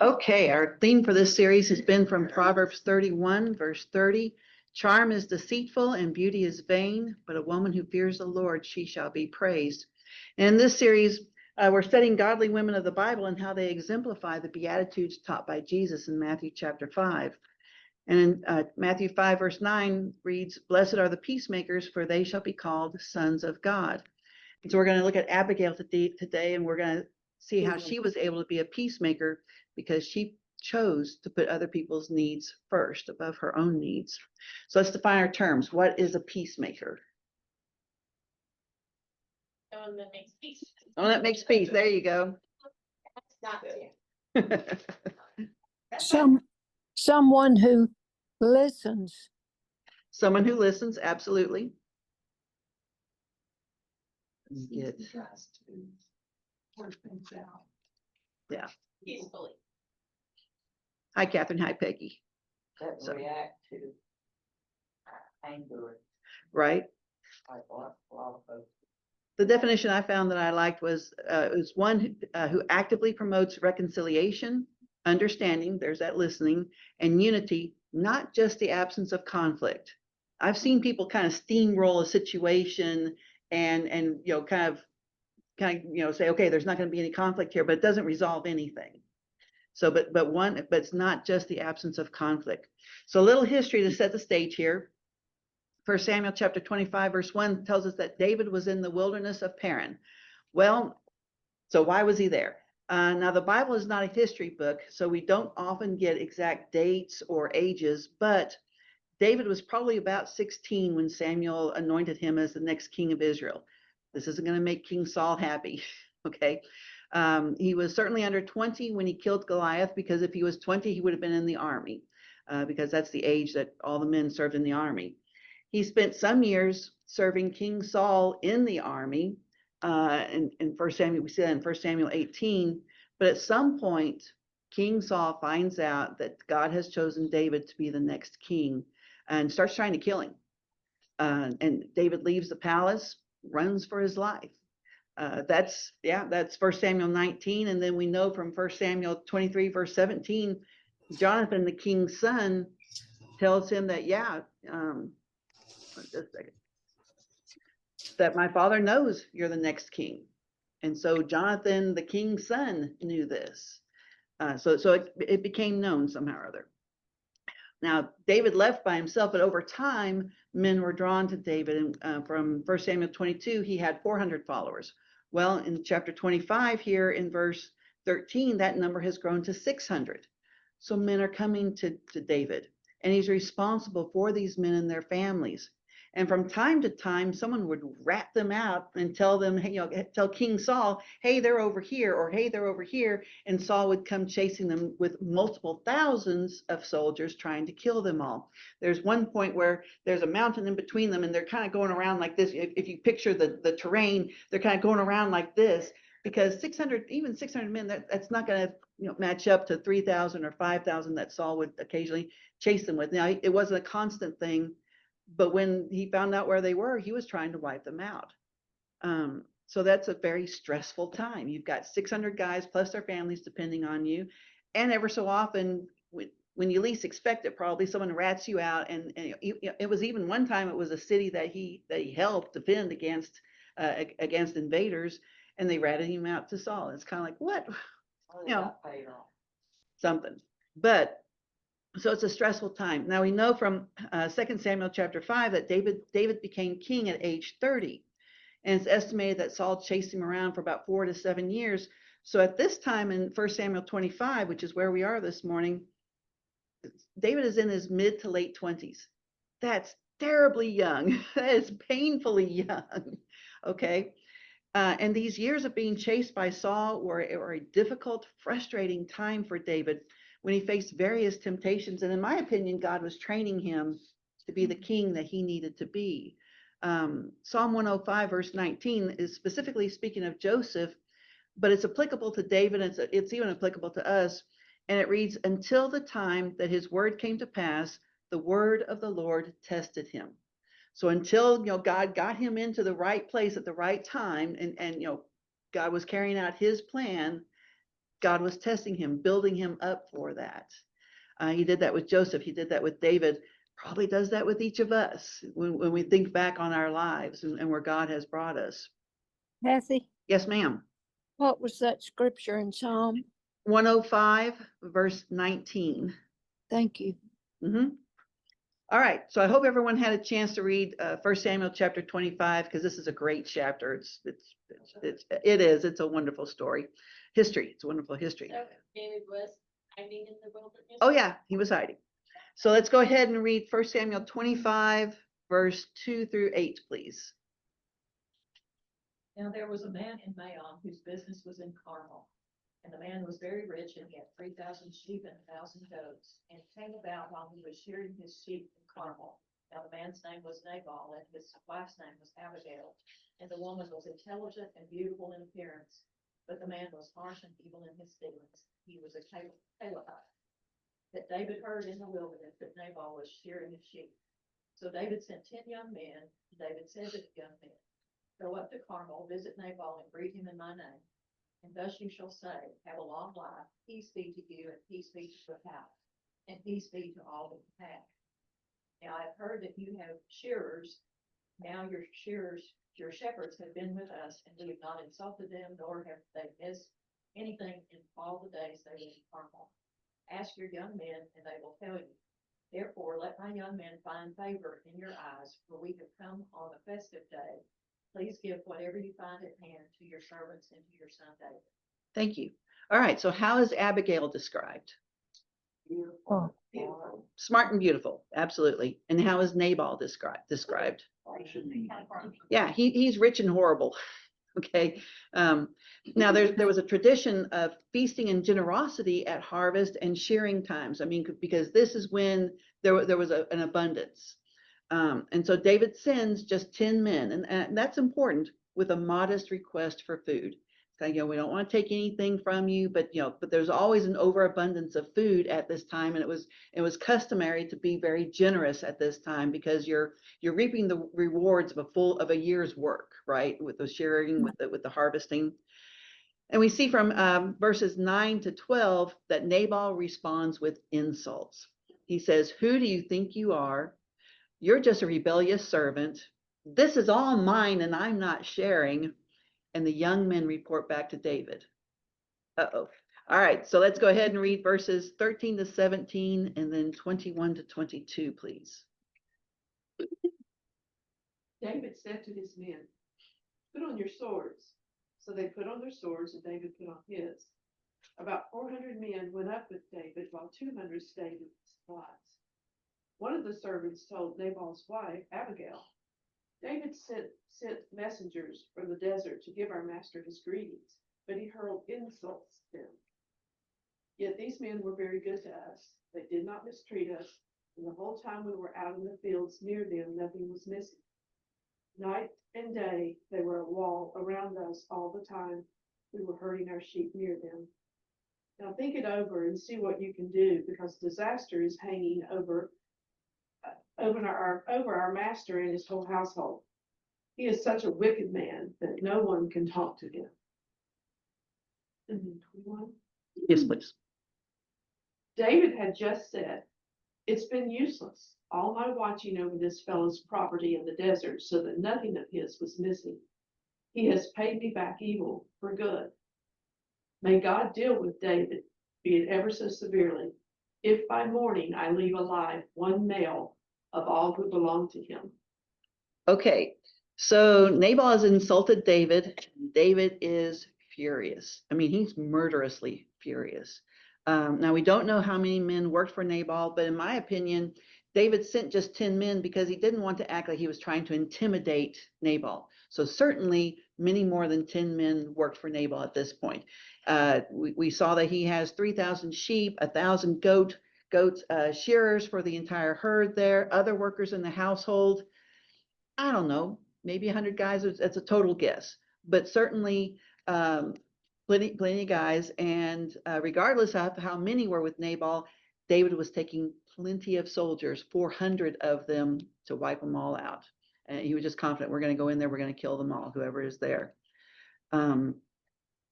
Okay, our theme for this series has been from Proverbs 31, verse 30. Charm is deceitful and beauty is vain, but a woman who fears the Lord, she shall be praised. And in this series, we're studying godly women of the Bible and how they exemplify the Beatitudes taught by Jesus in Matthew chapter 5. And in Matthew 5, verse 9 reads, Blessed are the peacemakers, for they shall be called sons of God. And so we're going to look at Abigail today, and we're going to see how she was able to be a peacemaker because she chose to put other people's needs first above her own needs. So let's define our terms. What is a peacemaker? Someone that makes peace. Oh, that makes peace. There you go. Someone who listens. Someone who listens, absolutely. Get, yeah. Peacefully. Hi, Catherine. Hi, Peggy. That So- react to anger. Right. Like a lot of folks. The definition I found that I liked was one who actively promotes reconciliation, understanding, there's that listening, and unity, not just the absence of conflict. I've seen people kind of steamroll a situation and kind of say, okay, there's not going to be any conflict here, but it doesn't resolve anything. So, but it's not just the absence of conflict. So a little history to set the stage here. 1 Samuel chapter 25, verse 1 tells us that David was in the wilderness of Paran. Well, so why was he there? Now, the Bible is not a history book, so we don't often get exact dates or ages, but David was probably about 16 when Samuel anointed him as the next king of Israel. This isn't going to make King Saul happy, okay? He was certainly under 20 when he killed Goliath, because if he was 20, he would have been in the army, because that's the age that all the men served in the army. He spent some years serving King Saul in the army. In 1 Samuel, we see that in 1 Samuel 18. But at some point, King Saul finds out that God has chosen David to be the next king and starts trying to kill him. And David leaves the palace, runs for his life. That's 1 Samuel 19. And then we know from 1 Samuel 23, verse 17, Jonathan, the king's son, tells him that, just a second, that my father knows you're the next king. And so Jonathan, the king's son, knew this. So it became known somehow or other. Now, David left by himself, but over time, men were drawn to David. And from 1 Samuel 22, he had 400 followers. Well, in chapter 25 here in verse 13, that number has grown to 600. So men are coming to David, and he's responsible for these men and their families. And from time to time, someone would rat them out and tell them, hey, tell King Saul, hey, they're over here, or hey, they're over here. And Saul would come chasing them with multiple thousands of soldiers trying to kill them all. There's one point where there's a mountain in between them, and they're kind of going around like this. If you picture the terrain, they're kind of going around like this, because 600 men, that's not going to match up to 3,000 or 5,000 that Saul would occasionally chase them with. Now, it wasn't a constant thing, but when he found out where they were, he was trying to wipe them out. So that's a very stressful time. You've got 600 guys plus their families depending on you. And ever so often, when you least expect it, probably someone rats you out. And it was even one time, it was a city that he helped defend against invaders, and they ratted him out to Saul. It's kind of like, what? Something. But so it's a stressful time. Now we know from 2 Samuel chapter 5 that David became king at age 30. And it's estimated that Saul chased him around for about 4 to 7 years. So at this time in 1 Samuel 25, which is where we are this morning, David is in his mid to late 20s. That's terribly young. That is painfully young. Okay. And these years of being chased by Saul were a difficult, frustrating time for David, when he faced various temptations. And in my opinion, God was training him to be the king that he needed to be. Psalm 105, verse 19 is specifically speaking of Joseph, but it's applicable to David. It's even applicable to us. And it reads, until the time that his word came to pass, the word of the Lord tested him. So until, God got him into the right place at the right time, and God was carrying out his plan, God was testing him, building him up for that. He did that with Joseph. He did that with David. Probably does that with each of us when we think back on our lives and where God has brought us. Kathy, Yes, ma'am. what was that scripture in Psalm? 105, verse 19. Thank you. Mm-hmm. All right. So I hope everyone had a chance to read 1 Samuel chapter 25, because this is a great chapter. It's a wonderful story. History. It's a wonderful history. So David was hiding in the wilderness. Oh, yeah, he was hiding. So let's go ahead and read 1 Samuel 25, verse 2 through 8, please. Now there was a man in Maon whose business was in Carmel. And the man was very rich, and he had 3,000 sheep and 1,000 goats. And it came about while he was shearing his sheep in Carmel. Now the man's name was Nabal, and his wife's name was Abigail. And the woman was intelligent and beautiful in appearance. But the man was harsh and evil in his dealings. He was a Calebite. That David heard in the wilderness that Nabal was shearing his sheep. So David sent 10 young men. David said to the young men, "Go up to Carmel, visit Nabal, and greet him in my name. And thus you shall say, have a long life, peace be to you, and peace be to your house, and peace be to all that you have. Now I have heard that you have shearers. Now your shepherds have been with us, and we have not insulted them, nor have they missed anything in all the days they were in Carmel. Ask your young men, and they will tell you. Therefore, let my young men find favor in your eyes, for we have come on a festive day. Please give whatever you find at hand to your servants and to your son David." Thank you. All right. So how is Abigail described? Oh. Beautiful. Smart and beautiful. Absolutely. And how is Nabal described? Yeah, he's rich and horrible. Okay. Now there was a tradition of feasting and generosity at harvest and shearing times. I mean, because this is when there was an abundance. And so David sends just 10 men, and that's important, with a modest request for food. We don't want to take anything from you, but there's always an overabundance of food at this time, and it was customary to be very generous at this time, because you're reaping the rewards of a year's work, right? With the shearing, with the harvesting. And we see from verses 9 to 12 that Nabal responds with insults. He says, "Who do you think you are? You're just a rebellious servant. This is all mine, and I'm not sharing." And the young men report back to David. Uh-oh. All right, so let's go ahead and read verses 13 to 17 and then 21 to 22, please. David said to his men, "Put on your swords." So they put on their swords, and David put on his. About 400 men went up with David, while 200 stayed with supplies. One of the servants told Nabal's wife, Abigail, "David sent messengers from the desert to give our master his greetings, but he hurled insults at them. Yet these men were very good to us. They did not mistreat us, and the whole time we were out in the fields near them, nothing was missing. Night and day, they were a wall around us all the time we were herding our sheep near them. Now think it over and see what you can do, because disaster is hanging over our master and his whole household. He is such a wicked man that no one can talk to him." And then 21. Yes, please. David had just said, "It's been useless, all my watching over this fellow's property in the desert, so that nothing of his was missing. He has paid me back evil for good. May God deal with David, be it ever so severely, if by morning I leave alive one male of all who belong to him." Okay, so Nabal has insulted David. David is furious. I mean, he's murderously furious. Now, we don't know how many men worked for Nabal, but in my opinion, David sent just 10 men because he didn't want to act like he was trying to intimidate Nabal. So certainly many more than 10 men worked for Nabal at this point. We saw that he has 3,000 sheep, 1,000 goats, shearers for the entire herd there, other workers in the household. I don't know, maybe 100 guys. That's a total guess, but certainly plenty of guys. And regardless of how many were with Nabal, David was taking plenty of soldiers, 400 of them, to wipe them all out. And he was just confident, we're going to go in there, we're going to kill them all, whoever is there.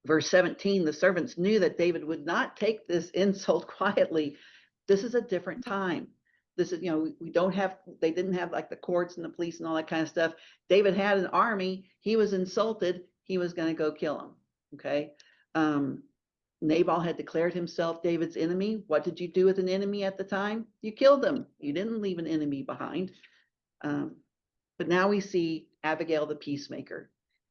Verse 17, the servants knew that David would not take this insult quietly. This is a different time. This is, we don't have, they didn't have like the courts and the police and all that kind of stuff. David had an army. He was insulted. He was going to go kill him. Okay. Nabal had declared himself David's enemy. What did you do with an enemy at the time? You killed them. You didn't leave an enemy behind. But now we see Abigail, the peacemaker,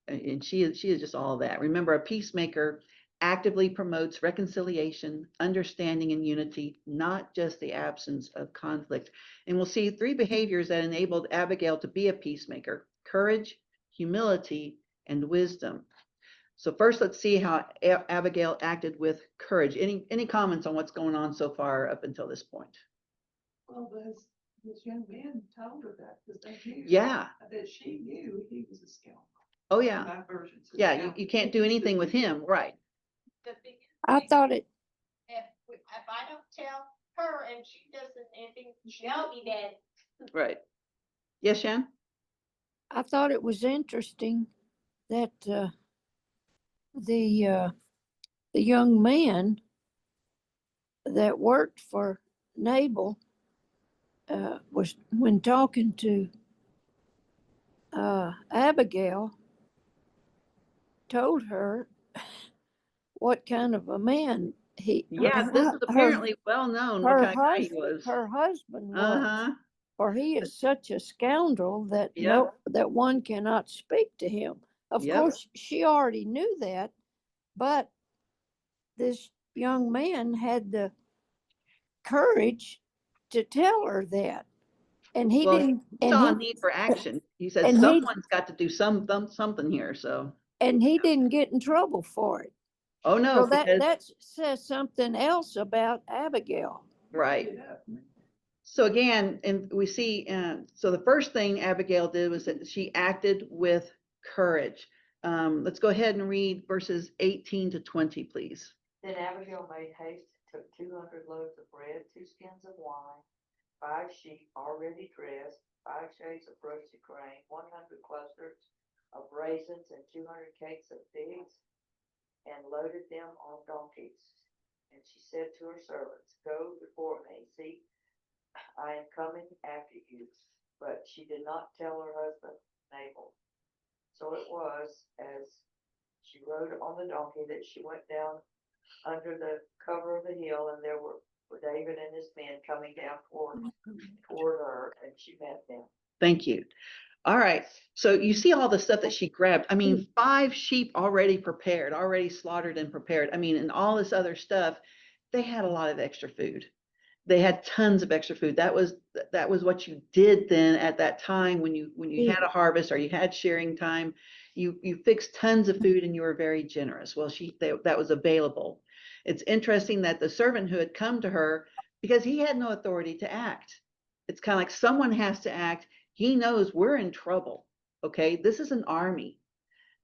and she is just all of that. Remember, a peacemaker actively promotes reconciliation, understanding, and unity, not just the absence of conflict. And we'll see 3 behaviors that enabled Abigail to be a peacemaker: courage, humility, and wisdom. So first, let's see how Abigail acted with courage. Any comments on what's going on so far up until this point? Well, this young man told her that, because they knew. Yeah. That she knew he was a scoundrel. Oh, yeah. My version's a Yeah, scoundrel. you can't do anything with him, right? The biggest I thing, thought it, if I don't tell her and she doesn't anything tell me that, Right. Yes, Shan? I thought it was interesting that the young man that worked for Nabal was, when talking to Abigail, told her what kind of a man Yeah, this is apparently well known what kind of guy he was. her husband was. Uh-huh. For he is such a scoundrel that Yep. that one cannot speak to him. Of Yep. course, she already knew that, but this young man had the courage to tell her that, and he Well, didn't. he saw a need for action. He said and he- someone's got to do something here. So, And he didn't get in trouble for it. oh no, So because that says something else about Abigail. right. Yeah. So again, and we see, so the first thing Abigail did was that she acted with courage. Let's go ahead and read verses 18 to 20, please. Then Abigail made haste, took 200 loaves of bread, 2 skins of wine, 5 sheep already dressed, 5 shades of roasted grain, 100 clusters of raisins, and 200 cakes of figs, and loaded them on donkeys. And she said to her servants, "Go before me, see, I am coming after you." But she did not tell her husband Nabal. So it was, as she rode on the donkey, that she went down under the cover of the hill, and there were David and his men coming down toward her, and she met them. Thank you. All right. So you see all the stuff that she grabbed. I mean, 5 sheep already prepared, already slaughtered and prepared. I mean, and all this other stuff. They had a lot of extra food. They had tons of extra food. That was what you did then at that time when you had a harvest or you had shearing time. You fixed tons of food and you were very generous. Well, that was available. It's interesting that the servant who had come to her, because he had no authority to act. It's kind of like someone has to act. He knows we're in trouble. Okay, this is an army.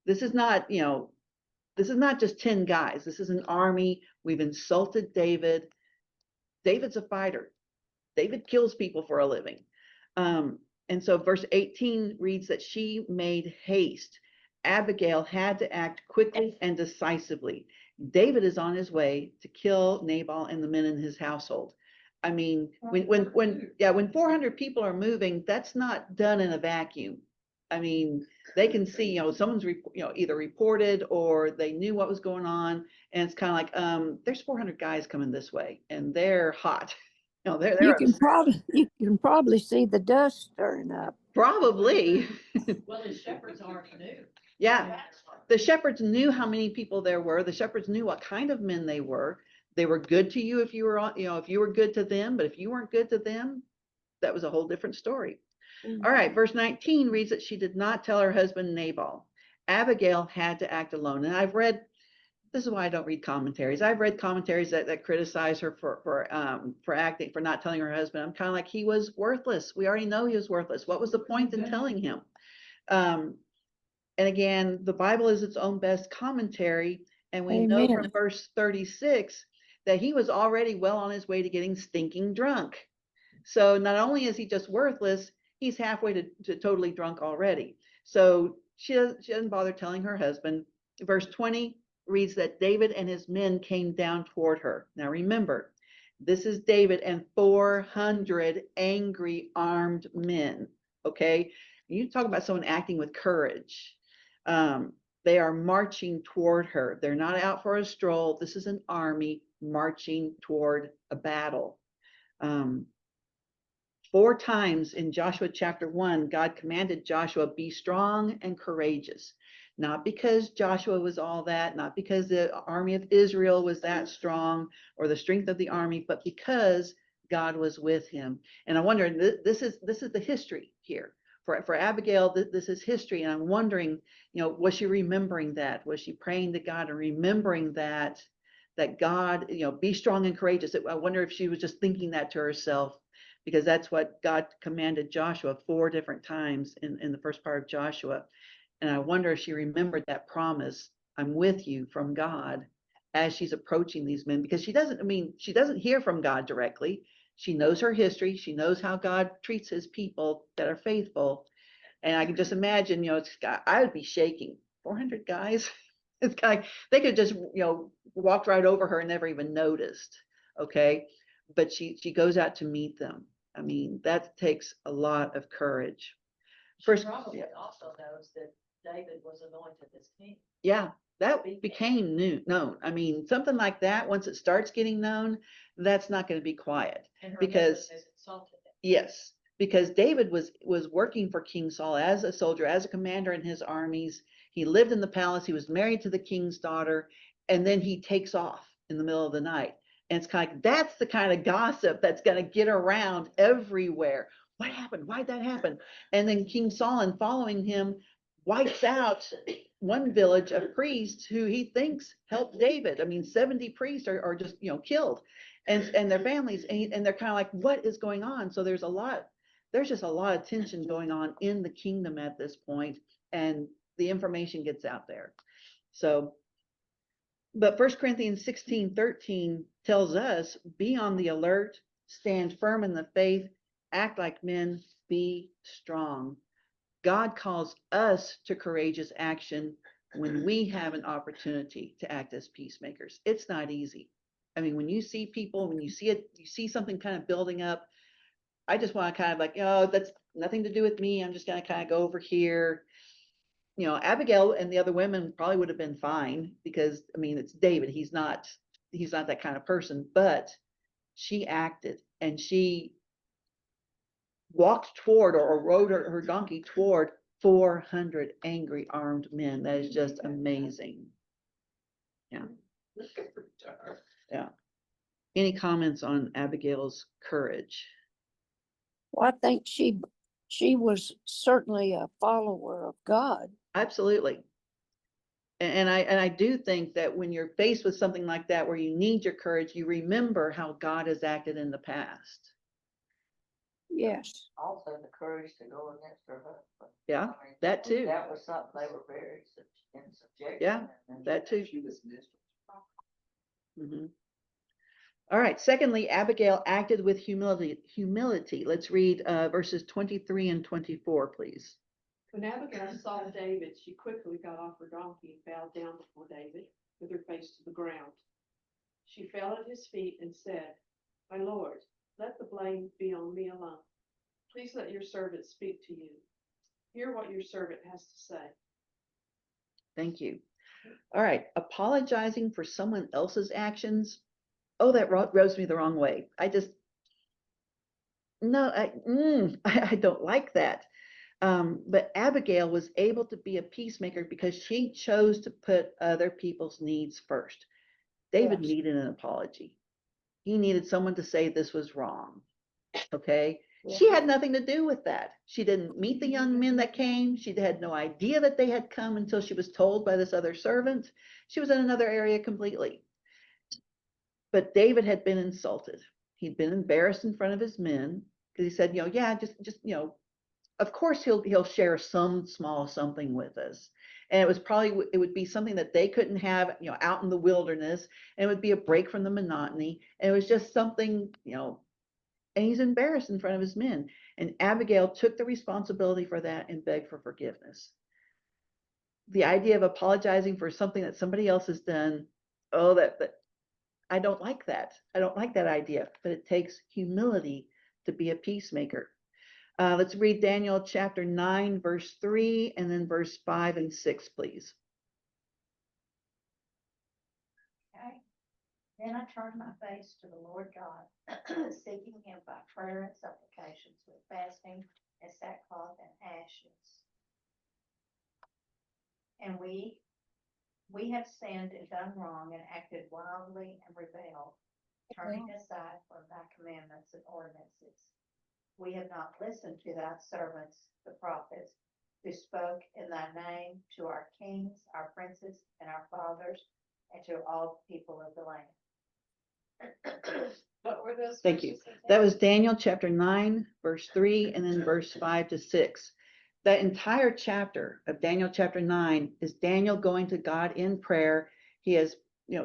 This is not, this is not just 10 guys. This is an army. We've insulted David. David's a fighter. David kills people for a living. And so verse 18 reads that she made haste. Abigail had to act quickly and decisively. David is on his way to kill Nabal and the men in his household. I mean, when 400 people are moving, that's not done in a vacuum. I mean, they can see, someone's either reported or they knew what was going on, and it's kind of like, there's 400 guys coming this way, and they're hot. They're You can probably see the dust stirring up. probably. well, the shepherds already knew. Yeah, the shepherds knew how many people there were. The shepherds knew what kind of men they were. They were good to you if you were if you were good to them, but if you weren't good to them, that was a whole different story. All right, verse 19 reads that she did not tell her husband Nabal. Abigail had to act alone. And this is why I don't read commentaries. I've read commentaries that criticize her for acting, for not telling her husband. I'm kind of like, he was worthless. We already know he was worthless. What was the point in telling him? And again, the Bible is its own best commentary. And we know from verse 36 that he was already well on his way to getting stinking drunk. So not only is he just worthless, he's halfway to totally drunk already. So she doesn't bother telling her husband. Verse 20 reads that David and his men came down toward her. Now remember, this is David and 400 angry armed men. Okay. You talk about someone acting with courage. They are marching toward her. They're not out for a stroll. This is an army marching toward a battle. 4 times in Joshua chapter 1, God commanded Joshua, be strong and courageous. Not because Joshua was all that, not because the army of Israel was that strong or the strength of the army, but because God was with him. And I wonder, this is the history here. For Abigail, this is history. And I'm wondering, was she remembering that? Was she praying to God and remembering that God, be strong and courageous? I wonder if she was just thinking that to herself, because that's what God commanded Joshua 4 different times in the first part of Joshua. And I wonder if she remembered that promise, I'm with you, from God, as she's approaching these men, because she doesn't hear from God directly. She knows her history. She knows how God treats his people that are faithful. And I can just imagine, I would be shaking. 400 guys. It's kind of, they could just, walked right over her and never even noticed. Okay. But she goes out to meet them. I mean, that takes a lot of courage. She probably also knows that David was anointed as king. Yeah, that became known. I mean, something like that, once it starts getting known, that's not going to be quiet. And her because husband has insulted him. Yes, because David was working for King Saul as a soldier, as a commander in his armies. He lived in the palace. He was married to the king's daughter, and then he takes off in the middle of the night. And it's kind of like, that's the kind of gossip that's going to get around everywhere. What happened? Why'd that happen? And then King Saul, in following him, wipes out one village of priests who he thinks helped David. I mean, 70 priests are just, killed, and their families, and they're kind of like, what is going on? So there's just a lot of tension going on in the kingdom at this point, and the information gets out there. So, but 1 Corinthians 16:13 tells us, be on the alert, stand firm in the faith, act like men, be strong. God calls us to courageous action when we have an opportunity to act as peacemakers. It's not easy. I mean, when you see people, when you see something kind of building up, I just want to kind of like, that's nothing to do with me. I'm just going to kind of go over here. Abigail and the other women probably would have been fine because, I mean, it's David. He's not that kind of person, but she acted and she walked toward or rode her donkey toward 400 angry armed men. That is just amazing. Yeah. Yeah. Any comments on Abigail's courage? Well, I think she was certainly a follower of God. Absolutely. And I do think that when you're faced with something like that, where you need your courage, you remember how God has acted in the past. Yes. Also the courage to go against her husband. Yeah, I mean, that too. That was something they were very in subjection. Yeah, and that too. She was miserable. Mm-hmm. All right. Secondly, Abigail acted with humility. Let's read verses 23 and 24, please. When Abigail saw David, she quickly got off her donkey and bowed down before David with her face to the ground. She fell at his feet and said, my lord, let the blame be on me alone. Please let your servant speak to you. Hear what your servant has to say. Thank you. All right. Apologizing for someone else's actions. Oh, that rubs me the wrong way. I don't like that. But Abigail was able to be a peacemaker because she chose to put other people's needs first. David needed an apology. He needed someone to say this was wrong. Okay. Yeah. She had nothing to do with that. She didn't meet the young men that came. She had no idea that they had come until she was told by this other servant. She was in another area completely. But David had been insulted. He'd been embarrassed in front of his men because he said, just of course he'll share some small something with us. And it would be something that they couldn't have, out in the wilderness, and it would be a break from the monotony. And it was just something, and he's embarrassed in front of his men. And Abigail took the responsibility for that and begged for forgiveness. the idea of apologizing for something that somebody else has done, oh, that I don't like that. I don't like that idea, but it takes humility to be a peacemaker. Let's read Daniel chapter 9, verse 3, and then verse 5 and 6, please. Okay. Then I turned my face to the Lord God, seeking him by prayer and supplications with fasting and sackcloth and ashes. And we have sinned and done wrong and acted wildly and rebelled, turning aside from thy commandments and ordinances. We have not listened to thy servants, the prophets, who spoke in thy name to our kings, our princes, and our fathers, and to all the people of the land. What were those? Thank you. verses again? That was Daniel chapter 9, verse 3, and then verse 5 to 6. That entire chapter of Daniel chapter 9 is Daniel going to God in prayer. He has,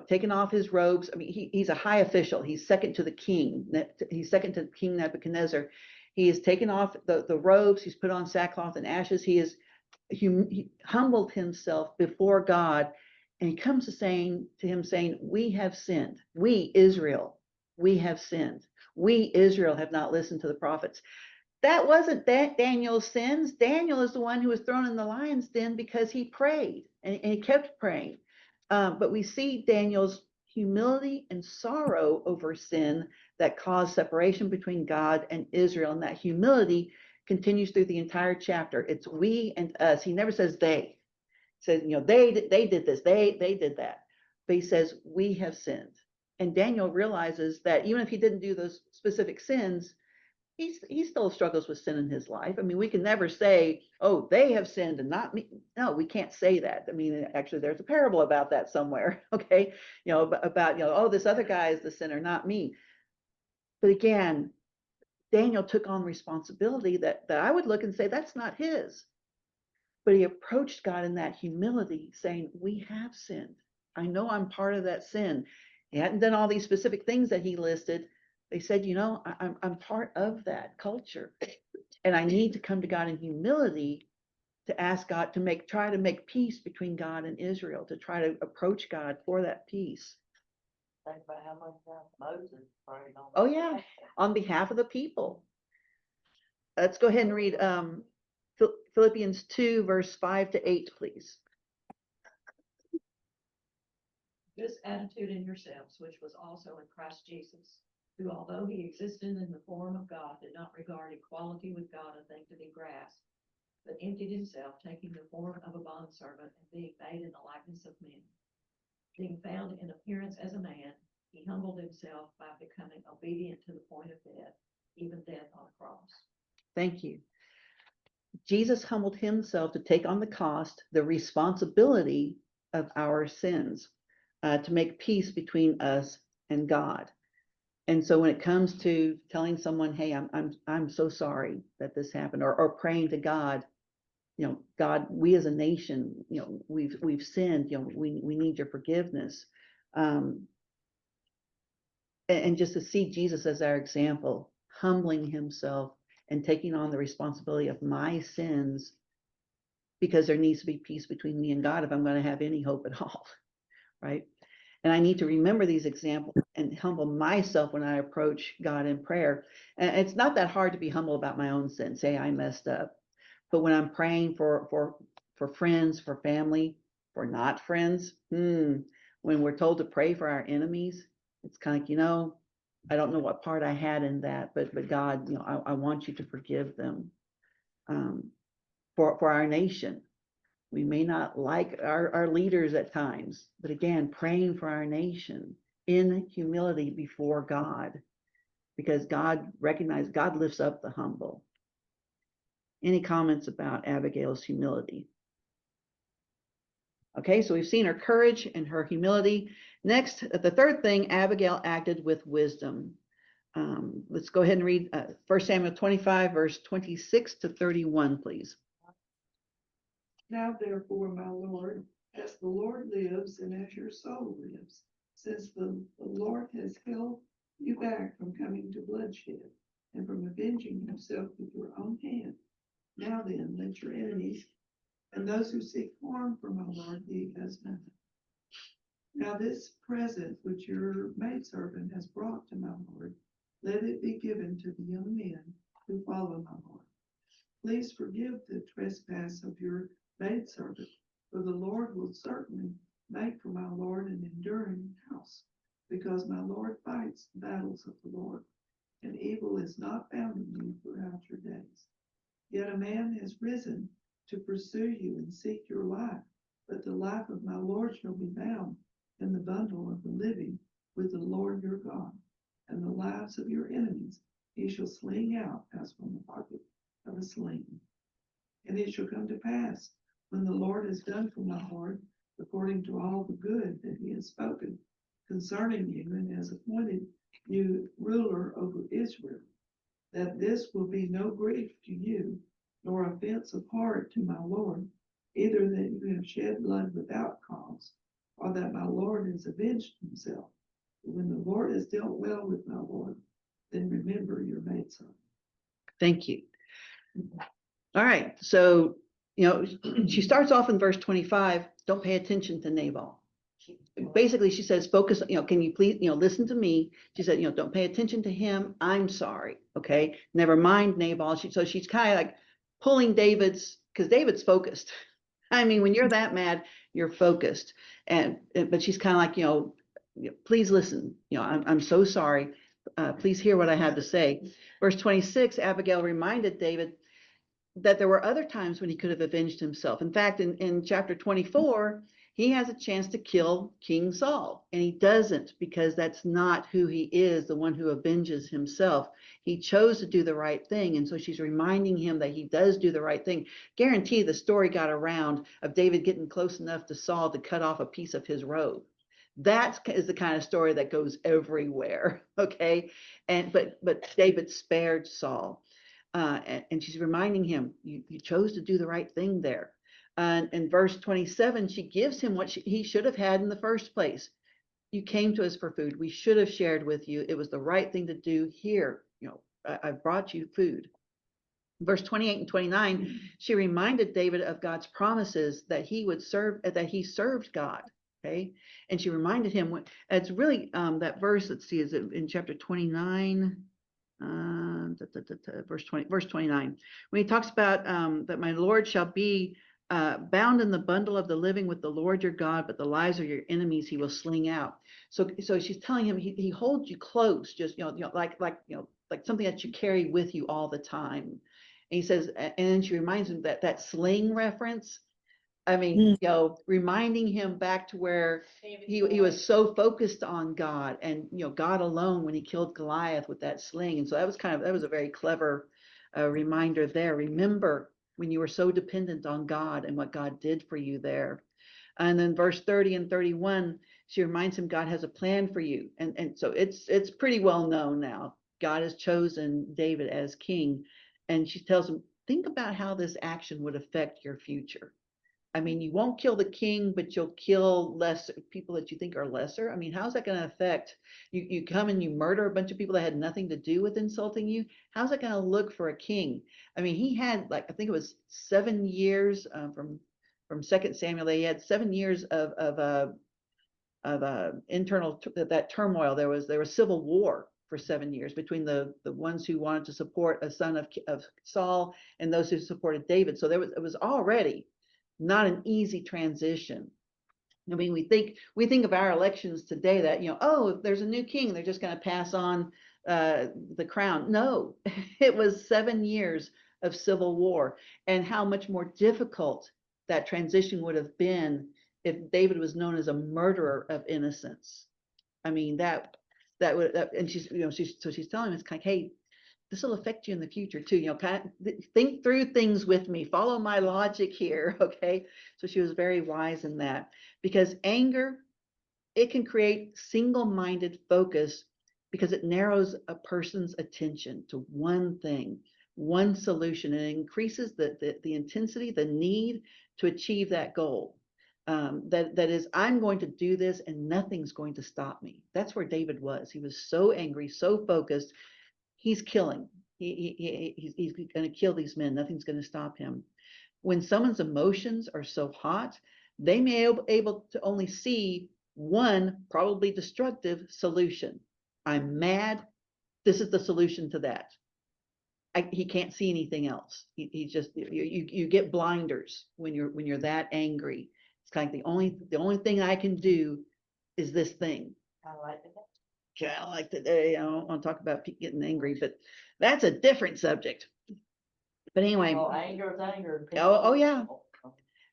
taken off his robes. I mean, he's a high official. He's second to the king. He's second to King Nebuchadnezzar. He has taken off the robes. He's put on sackcloth and ashes. He humbled himself before God. And he comes to him saying, we have sinned. We, Israel, we have sinned. We, Israel, have not listened to the prophets. That wasn't Daniel's sins. Daniel is the one who was thrown in the lion's den because he prayed and he kept praying. But we see Daniel's humility and sorrow over sin that caused separation between God and Israel. And that humility continues through the entire chapter. It's we and us. He never says they. He says, they did this, they did that. But he says, we have sinned. And Daniel realizes that even if he didn't do those specific sins, he still struggles with sin in his life. I mean, we can never say, oh, they have sinned and not me. No, we can't say that. I mean, actually, there's a parable about that somewhere, okay? About, oh, this other guy is the sinner, not me. But again, Daniel took on responsibility that I would look and say, that's not his. But he approached God in that humility, saying, we have sinned. I know I'm part of that sin. He hadn't done all these specific things that he listed. They said, I'm part of that culture. And I need to come to God in humility to ask God to try to make peace between God and Israel, to try to approach God for that peace. Think about how much Moses prayed on. Oh, yeah, on behalf of the people. Let's go ahead and read Philippians 2, verse 5 to 8, please. This attitude in yourselves, which was also in Christ Jesus, who, although he existed in the form of God, did not regard equality with God a thing to be grasped, but emptied himself, taking the form of a bondservant and being made in the likeness of men. Being found in appearance as a man, he humbled himself by becoming obedient to the point of death, even death on a cross. Thank you. Jesus humbled himself to take on the cost, the responsibility of our sins, to make peace between us and God. And so when it comes to telling someone, hey, I'm so sorry that this happened, or praying to God, God, we as a nation, we've sinned, we need your forgiveness. And just to see Jesus as our example, humbling himself and taking on the responsibility of my sins, because there needs to be peace between me and God if I'm going to have any hope at all, right? And I need to remember these examples and humble myself when I approach God in prayer. And it's not that hard to be humble about my own sin, say I messed up. But when I'm praying for friends, for family, for not friends, when we're told to pray for our enemies, it's kind of like, I don't know what part I had in that, but God, I want you to forgive them. For our nation, we may not like our leaders at times, but again, praying for our nation in humility before God, because God lifts up the humble. Any comments about Abigail's humility? Okay, so we've seen her courage and her humility. Next, the third thing, Abigail acted with wisdom. Let's go ahead and read 1 Samuel 25, verse 26 to 31, please. Now therefore, my Lord, as the Lord lives and as your soul lives, since the Lord has held you back from coming to bloodshed and from avenging himself with your own hand, now then let your enemies and those who seek harm for my Lord, he has nothing. Now this present which your maidservant has brought to my Lord, let it be given to the young men who follow my Lord. Please forgive the trespass of your maidservant, for the Lord will certainly make for my Lord an enduring house, because my Lord fights the battles of the Lord, and evil is not found in you throughout your days. Yet a man has risen to pursue you and seek your life, but the life of my Lord shall be bound in the bundle of the living with the Lord your God, and the lives of your enemies he shall sling out as from the pocket of a sling. And it shall come to pass, when the Lord has done for my Lord, according to all the good that he has spoken concerning you, and has appointed you ruler over Israel, that this will be no grief to you, nor offense of heart to my Lord, either that you have shed blood without cause, or that my Lord has avenged himself. But when the Lord has dealt well with my Lord, then remember your maidservant. Thank you. All right. So, she starts off in verse 25, don't pay attention to Nabal. Basically, she says, focus, can you please, listen to me? She said, don't pay attention to him. I'm sorry. Okay. Never mind Nabal. So she's kind of like pulling because David's focused. I mean, when you're that mad, you're focused. But she's kind of like, please listen. I'm so sorry. Please hear what I have to say. Verse 26, Abigail reminded David that there were other times when he could have avenged himself. In fact, in chapter 24, he has a chance to kill King Saul, and he doesn't, because that's not who he is, the one who avenges himself. He chose to do the right thing, and so she's reminding him that he does do the right thing. Guarantee the story got around of David getting close enough to Saul to cut off a piece of his robe. That is the kind of story that goes everywhere, okay? But David spared Saul. And she's reminding him, you chose to do the right thing there. And in verse 27, she gives him what he should have had in the first place. You came to us for food. We should have shared with you. It was the right thing to do here. I brought you food. Verse 28 and 29, she reminded David of God's promises that he served God. Okay. And she reminded him, it's really that verse, let's see, is it in chapter 29? Verse 29, when he talks about that my Lord shall be bound in the bundle of the living with the Lord your God, but the lives of your enemies he will sling out. So she's telling him he holds you close, just like something that you carry with you all the time. And he says, and then she reminds him that sling reference. I mean, reminding him back to where he was so focused on God and, God alone when he killed Goliath with that sling. And so that was a very clever reminder there. Remember when you were so dependent on God and what God did for you there. And then verse 30 and 31, she reminds him God has a plan for you. And so it's pretty well known now. God has chosen David as king. And she tells him, think about how this action would affect your future. I mean, you won't kill the king, but you'll kill people that you think are lesser. I mean, how's that going to affect you? You come and you murder a bunch of people that had nothing to do with insulting you. How's that going to look for a king? I mean, he had I think it was 7 years from 2 Samuel. He had 7 years of internal that turmoil. There was civil war for 7 years between the ones who wanted to support a son of Saul and those who supported David. So it was already not an easy transition. I mean, we think of our elections today that, if there's a new king, they're just going to pass on the crown. No, it was 7 years of civil war, and how much more difficult that transition would have been if David was known as a murderer of innocents. I mean, and she's telling him, it's kind of, hey, this will affect you in the future too. Kind of think through things with me. Follow my logic here, okay? So she was very wise in that, because anger, it can create single-minded focus because it narrows a person's attention to one thing, one solution, and it increases the intensity, the need to achieve that goal. That is, I'm going to do this and nothing's going to stop me. That's where David was. He was so angry, so focused. He's killing. He's going to kill these men. Nothing's going to stop him. when someone's emotions are so hot, they may be able to only see one probably destructive solution. I'm mad. This is the solution to that. He can't see anything else. He just you get blinders when you're that angry. It's kind of the only thing I can do is this thing. I like it. Kind of like today. I don't want to talk about getting angry, but that's a different subject. But anyway, Well, anger is anger. oh yeah.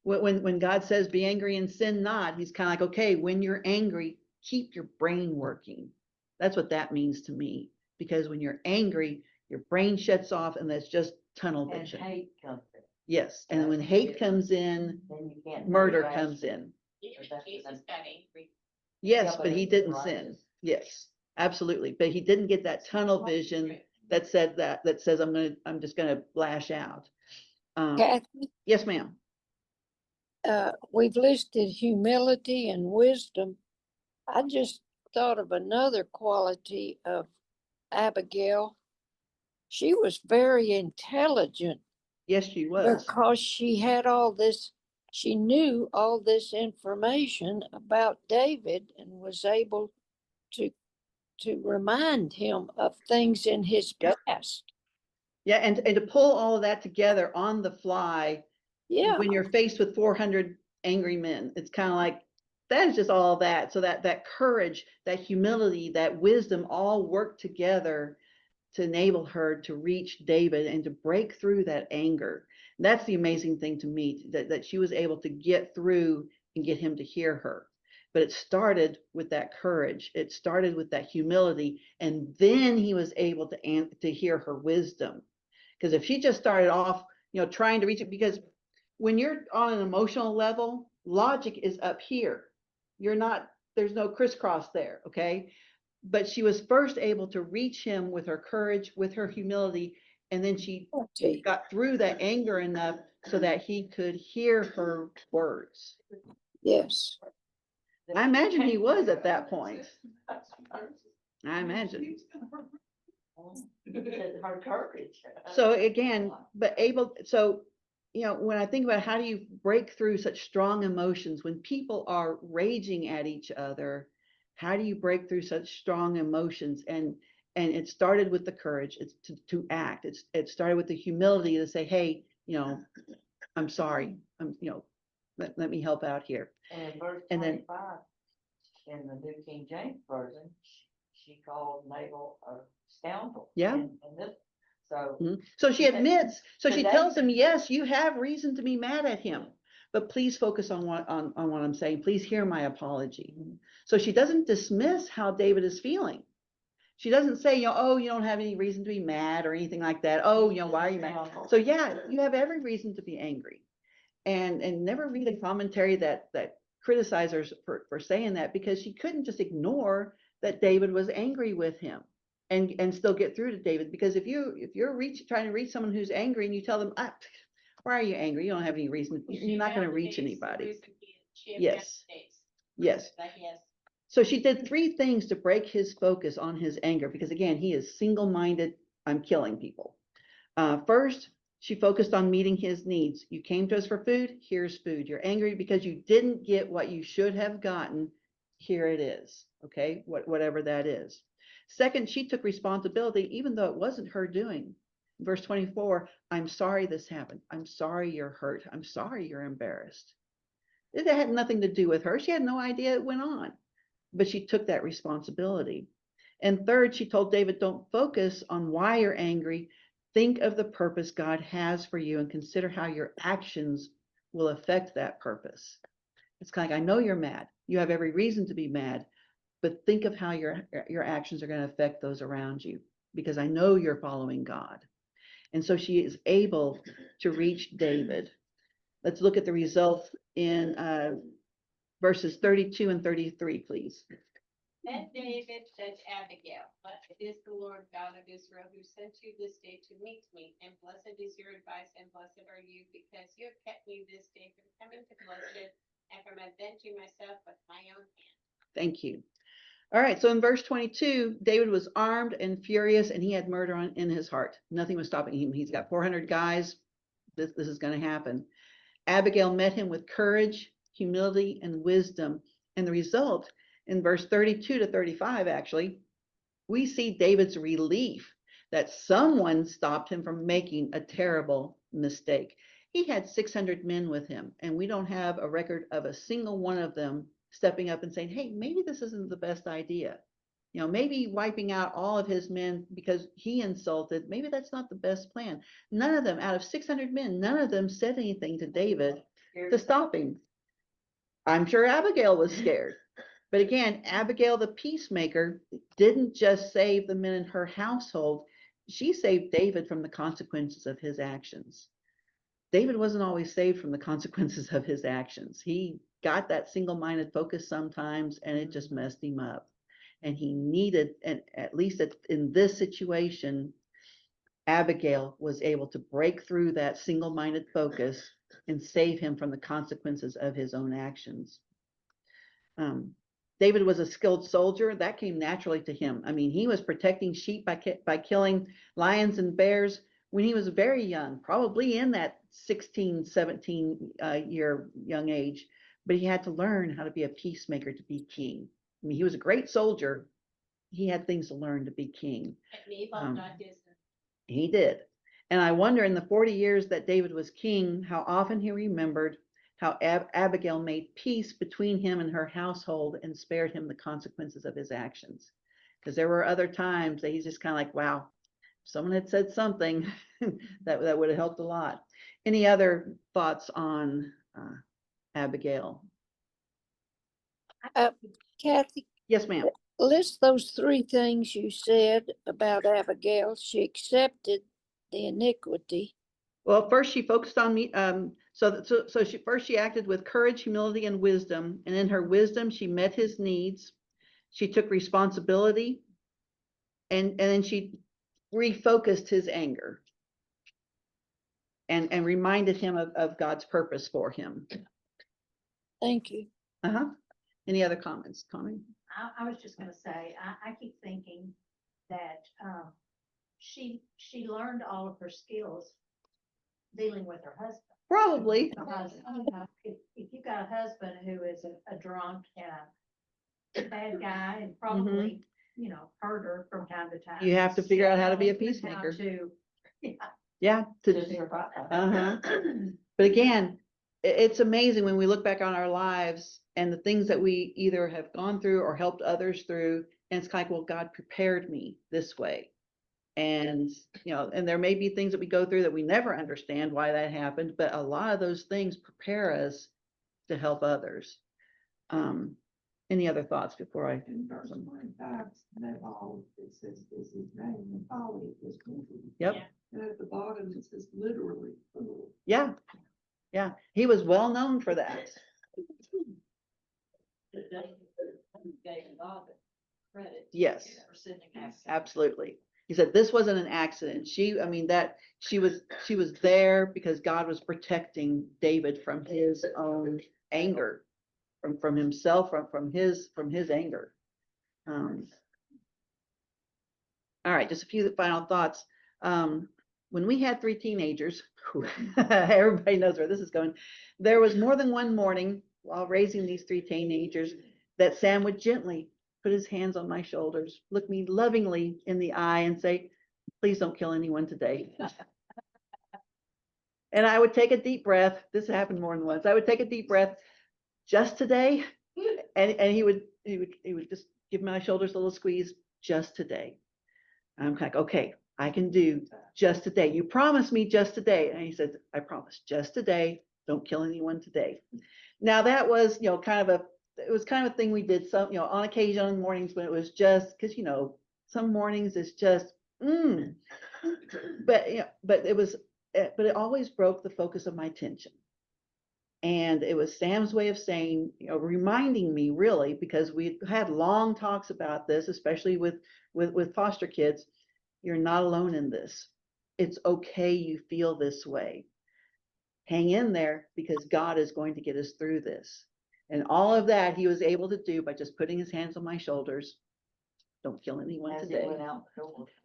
When God says be angry and sin not, he's kind of like, okay, when you're angry, keep your brain working. That's what that means to me. Because when you're angry, your brain shuts off and that's just tunnel And vision. hate comes in. Yes, and when hate comes in, Then you can't. murder make comes rational- in. Even That's Jesus the- got angry. Yes, Yeah, but he it's didn't righteous. sin. Yes, absolutely. But he didn't get that tunnel vision that said that says I'm just gonna lash out. Kathy, Yes, ma'am. we've listed humility and wisdom. I just thought of another quality of Abigail. She was very intelligent Yes, she was. because she knew all this information about David and was able to remind him of things in his Yep. past. Yeah, and to pull all of that together on the fly Yeah, when you're faced with 400 angry men, it's kind of like that is just all that. So that courage, that humility, that wisdom all work together to enable her to reach David and to break through that anger. That's the amazing thing to me, that she was able to get through and get him to hear her. But it started with that courage. It started with that humility, and then he was able to hear her wisdom. Because if she just started off, trying to reach it, because when you're on an emotional level, logic is up here. There's no crisscross there, okay? But she was first able to reach him with her courage, with her humility, and then she okay. got through that anger enough so that he could hear her words. Yes. I imagine he was at that point. I imagine. Her courage. So again, when I think about how do you break through such strong emotions when people are raging at each other, how do you break through such strong emotions? And it started with the courage. It's to act. It started with the humility to say, hey, I'm sorry. Let me help out here. And in verse And then- 25, in the New King James Version, she called Nabal a scoundrel. Yeah. And this, so. So she admits, so she Today- tells him, yes, you have reason to be mad at him, but please focus on what I'm saying. Please hear my apology. So she doesn't dismiss how David is feeling. She doesn't say, oh, you don't have any reason to be mad or anything like that. Oh, why are you mad? So yeah, you have every reason to be angry. And never read a commentary that criticizes her for saying that, because she couldn't just ignore that David was angry with him and still get through to David. Because if you're trying to reach someone who's angry and you tell them, why are you angry? You don't have any reason. You're not going to reach anybody. Yes. Yes. So she did 3 things to break his focus on his anger, because again, he is single-minded. I'm killing people. First, she focused on meeting his needs. You came to us for food. Here's food. You're angry because you didn't get what you should have gotten. Here it is. Okay, whatever that is. Second, she took responsibility, even though it wasn't her doing. Verse 24, I'm sorry this happened. I'm sorry you're hurt. I'm sorry you're embarrassed. It had nothing to do with her. She had no idea it went on, but she took that responsibility. And third, she told David, don't focus on why you're angry. Think of the purpose God has for you and consider how your actions will affect that purpose. It's kind of like, I know you're mad. You have every reason to be mad, but think of how your actions are going to affect those around you, because I know you're following God. And so she is able to reach David. Let's look at the results in verses 32 and 33, please. Then David said to Abigail, blessed is the Lord God of Israel, who sent you this day to meet me, and blessed is your advice, and blessed are you, because you have kept me this day from coming to bloodshed and from avenging myself with my own hand. Thank you. All right, so in verse 22, David was armed and furious, and he had murder in his heart. Nothing was stopping him. He's got 400 guys. This is going to happen. Abigail met him with courage, humility, and wisdom. And the result in verse 32 to 35, actually, we see David's relief that someone stopped him from making a terrible mistake. He had 600 men with him, and we don't have a record of a single one of them stepping up and saying, hey, maybe this isn't the best idea. Maybe wiping out all of his men because he insulted, maybe that's not the best plan. None of them, out of 600 men, none of them said anything to David to stop him. I'm sure Abigail was scared. But again, Abigail, the peacemaker, didn't just save the men in her household. She saved David from the consequences of his actions. David wasn't always saved from the consequences of his actions. He got that single-minded focus sometimes, and it just messed him up. And he needed, and at least in this situation, Abigail was able to break through that single-minded focus and save him from the consequences of his own actions. David was a skilled soldier. That came naturally to him. I mean, he was protecting sheep by killing lions and bears when he was very young, probably in that 16, 17 year young age. But he had to learn how to be a peacemaker to be king. I mean, he was a great soldier. He had things to learn to be king. He did. And I wonder in the 40 years that David was king, how often he remembered how Abigail made peace between him and her household and spared him the consequences of his actions. Because there were other times that he's just kind of like, wow, if someone had said something that would have helped a lot. Any other thoughts on Abigail? Kathy, Yes, ma'am. list those three things you said about Abigail. She accepted the iniquity. Well, first she focused on me. So she acted with courage, humility, and wisdom. And in her wisdom, she met his needs. She took responsibility, and then she refocused his anger, and reminded him of God's purpose for him. Thank you. Any other comments, Connie? I was just gonna say, I keep thinking that, she learned all of her skills dealing with her husband. Probably. Because, if you got a husband who is a drunk and a bad guy and probably, hurt her from time to time. You have to figure out how to be a How peacemaker. to, Yeah. But again, it's amazing when we look back on our lives and the things that we either have gone through or helped others through. And it's kind of like, well, God prepared me this way. And, and there may be things that we go through that we never understand why that happened, but a lot of those things prepare us to help others. Any other thoughts before I? In verse 25, Nabal, it says, is his name, and folly is wicked. Yep. And at the bottom, it says literally fool. Yeah. Yeah. He was well known for that. Yes. Absolutely. He said this wasn't an accident. She was there because God was protecting David from his own anger, from himself, from his anger. All right, just a few final thoughts. When we had 3 teenagers, everybody knows where this is going. There was more than one morning while raising these 3 teenagers that Sam would gently put his hands on my shoulders, look me lovingly in the eye and say, please don't kill anyone today. And I would take a deep breath. This happened more than once. I would take a deep breath just today. And he would just give my shoulders a little squeeze just today. And I'm kind of like, okay, I can do just today. You promised me just today. And he said, I promise just today. Don't kill anyone today. Now that was, kind of a thing we did some, on occasion on mornings when it was just because, some mornings it's just, but it always broke the focus of my attention. And it was Sam's way of saying, reminding me really, because we had long talks about this, especially with foster kids. You're not alone in this. It's okay. You feel this way. Hang in there because God is going to get us through this. And all of that he was able to do by just putting his hands on my shoulders. Don't kill anyone today.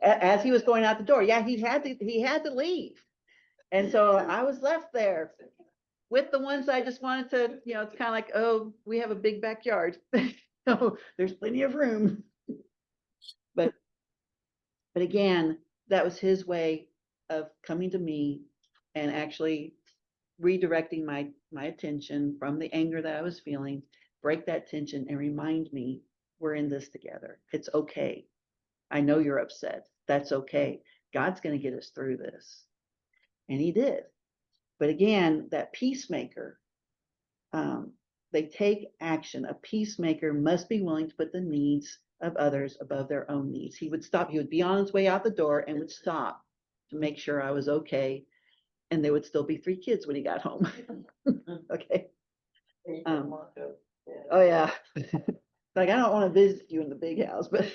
As he was going out the door. Yeah, he had to leave. And so I was left there with the ones I just wanted to, it's kind of like, oh, we have a big backyard. So there's plenty of room. But again, that was his way of coming to me and actually redirecting my attention from the anger that I was feeling, break that tension and remind me we're in this together. It's okay. I know you're upset. That's okay. God's going to get us through this. And he did. But again, that peacemaker, they take action. A peacemaker must be willing to put the needs of others above their own needs. He would stop. He would be on his way out the door and would stop to make sure I was okay. And there would still be 3 kids when he got home. Okay. He didn't want to. Oh yeah. Like, I don't want to visit you in the big house, but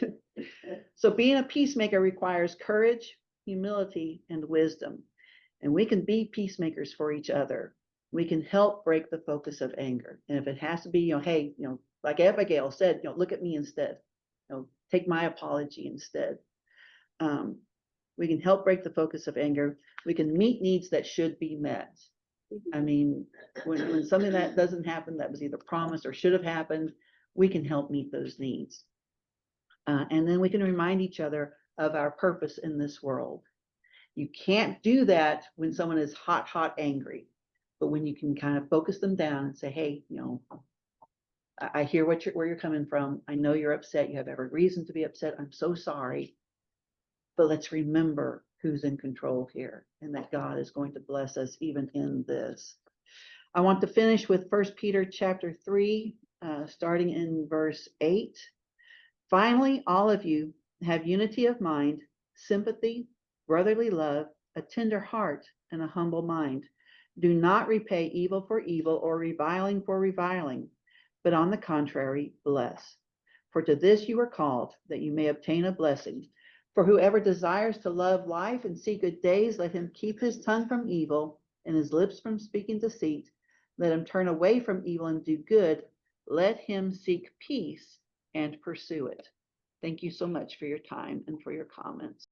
so being a peacemaker requires courage, humility, and wisdom. And we can be peacemakers for each other. We can help break the focus of anger. And if it has to be, hey, like Abigail said, look at me instead. Take my apology instead. We can help break the focus of anger. We can meet needs that should be met. I mean, when something that doesn't happen, that was either promised or should have happened, we can help meet those needs. And then we can remind each other of our purpose in this world. You can't do that when someone is hot angry, but when you can kind of focus them down and say, hey, I hear where you're coming from. I know you're upset. You have every reason to be upset. I'm so sorry. But let's remember who's in control here and that God is going to bless us even in this. I want to finish with 1 Peter chapter 3, starting in verse 8. Finally, all of you have unity of mind, sympathy, brotherly love, a tender heart, and a humble mind. Do not repay evil for evil or reviling for reviling, but on the contrary, bless. For to this you are called, that you may obtain a blessing. For whoever desires to love life and see good days, let him keep his tongue from evil and his lips from speaking deceit. Let him turn away from evil and do good. Let him seek peace and pursue it. Thank you so much for your time and for your comments.